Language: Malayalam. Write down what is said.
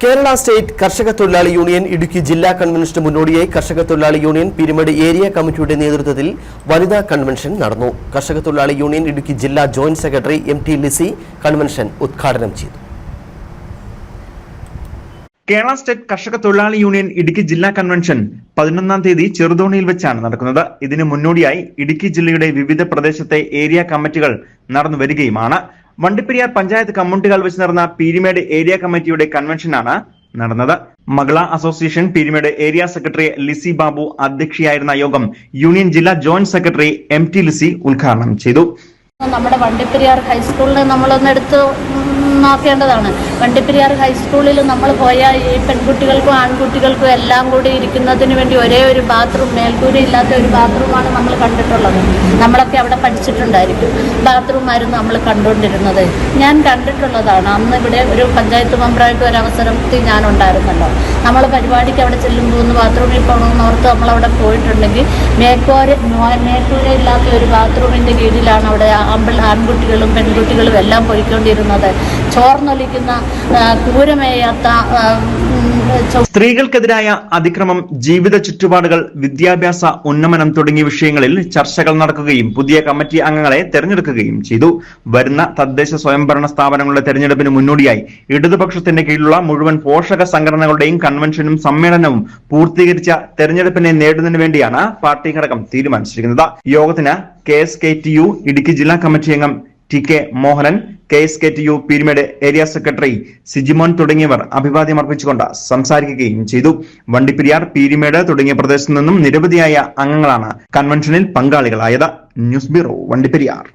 കേരള സ്റ്റേറ്റ് കർഷക തൊഴിലാളി യൂണിയൻ ഇടുക്കി ജില്ലാ കൺവെൻഷന് മുന്നോടിയായി കർഷക തൊഴിലാളി യൂണിയൻ പീരുമേട് ഏരിയ കമ്മിറ്റിയുടെ നേതൃത്വത്തിൽ വനിതാ കൺവെൻഷൻ നടന്നു. കർഷക തൊഴിലാളി യൂണിയൻ ഇടുക്കി ജില്ലാ ജോയിന്റ് സെക്രട്ടറി എം.ടി. ലിസി കൺവെൻഷൻ ഉദ്ഘാടനം ചെയ്തു. കേരള സ്റ്റേറ്റ് കർഷക തൊഴിലാളി യൂണിയൻ ഇടുക്കി ജില്ലാ കൺവെൻഷൻ 11-ാം തീയതി ചെറുതോണിയിൽ വെച്ചാണ് നടക്കുന്നത്. ഇതിനു മുന്നോടിയായി ഇടുക്കി ജില്ലയുടെ വിവിധ പ്രദേശത്തെ ഏരിയ കമ്മിറ്റികൾ നടന്നു വരികയുമാണ്. വണ്ടിപ്പെരിയാർ പഞ്ചായത്ത് കമ്മ്യൂണിറ്റി ഹാൾ വെച്ച് നടന്ന പീരുമേട് ഏരിയ കമ്മിറ്റിയുടെ കൺവെൻഷനാണ് നടന്നത്. മകള association Peermade area secretary Lissy Babu അധ്യക്ഷയായിരുന്ന യോഗം യൂണിയൻ ജില്ലാ ജോയിന്റ് സെക്രട്ടറി എം.ടി. ലിസി ഉദ്ഘാടനം ചെയ്തു. നമ്മുടെ വണ്ടിപ്പെരിയാർ ഹൈസ്കൂളിൽ നമ്മളൊന്ന് എടുത്ത് നോക്കേണ്ടതാണ്. വണ്ടിപ്പെരിയാർ ഹൈസ്കൂളിൽ നമ്മൾ പോയാൽ ഈ പെൺകുട്ടികൾക്കും ആൺകുട്ടികൾക്കും എല്ലാം കൂടി ഇരിക്കുന്നതിന് വേണ്ടി ഒരേ ഒരു ബാത്റൂം, മേൽക്കൂരയില്ലാത്ത ഒരു ബാത്റൂമാണ് നമ്മൾ കണ്ടിട്ടുള്ളത്. നമ്മളൊക്കെ അവിടെ പഠിച്ചിട്ടുണ്ടായിരിക്കും. ബാത്റൂമായിരുന്നു നമ്മൾ കണ്ടുകൊണ്ടിരുന്നത്. ഞാൻ കണ്ടിട്ടുള്ളതാണ്. അന്ന് ഇവിടെ ഒരു പഞ്ചായത്ത് മെമ്പറായിട്ട് ഒരു അവസരത്തിൽ ഞാനുണ്ടായിരുന്നല്ലോ. നമ്മൾ പരിപാടിക്ക് അവിടെ ചെല്ലുമ്പോൾ ഒന്ന് ബാത്റൂമിൽ പോകണമെന്ന് ഓർത്ത് നമ്മളവിടെ പോയിട്ടുണ്ടെങ്കിൽ മേൽക്കൂരയില്ലാത്ത ഒരു ബാത്റൂമിൻ്റെ കീഴിലാണ് അവിടെ ആൺകുട്ടികളും പെൺകുട്ടികളും എല്ലാം പോയിക്കൊണ്ടിരുന്നത്. ചോർന്നൊലിക്കുന്ന ക്രൂരമേയാത്ത സ്ത്രീകൾക്കെതിരായ അതിക്രമം, ജീവിത ചുറ്റുപാടുകൾ, വിദ്യാഭ്യാസ ഉന്നമനം തുടങ്ങിയ വിഷയങ്ങളിൽ ചർച്ചകൾ നടക്കുകയും പുതിയ കമ്മിറ്റി അംഗങ്ങളെ തെരഞ്ഞെടുക്കുകയും ചെയ്തു. വരുന്ന തദ്ദേശ സ്വയംഭരണ സ്ഥാപനങ്ങളുടെ തെരഞ്ഞെടുപ്പിന് മുന്നോടിയായി ഇടതുപക്ഷത്തിന്റെ കീഴിലുള്ള മുഴുവൻ പോഷക സംഘടനകളുടെയും കൺവെൻഷനും സമ്മേളനവും പൂർത്തീകരിച്ച തെരഞ്ഞെടുപ്പിനെ നേടുന്നതിന് വേണ്ടിയാണ് പാർട്ടി ഘടകം തീരുമാനിച്ചിരിക്കുന്നത്. യോഗത്തിന് KSKTU ഇടുക്കി ജില്ലാ കമ്മിറ്റി അംഗം T.K. Mohanan, KSKTU Peermade area secretary Sijimon തുടങ്ങിയവർ അഭിവാദ്യം അർപ്പിച്ചുകൊണ്ട് സംസാരിക്കുകയും ചെയ്തു. വണ്ടിപ്പെരിയാർ, പീരുമേട് തുടങ്ങിയ പ്രദേശത്തു നിന്നും നിരവധിയായ അംഗങ്ങളാണ് കൺവെൻഷനിൽ പങ്കാളികളായത്. News bureau, Vandiperiyar.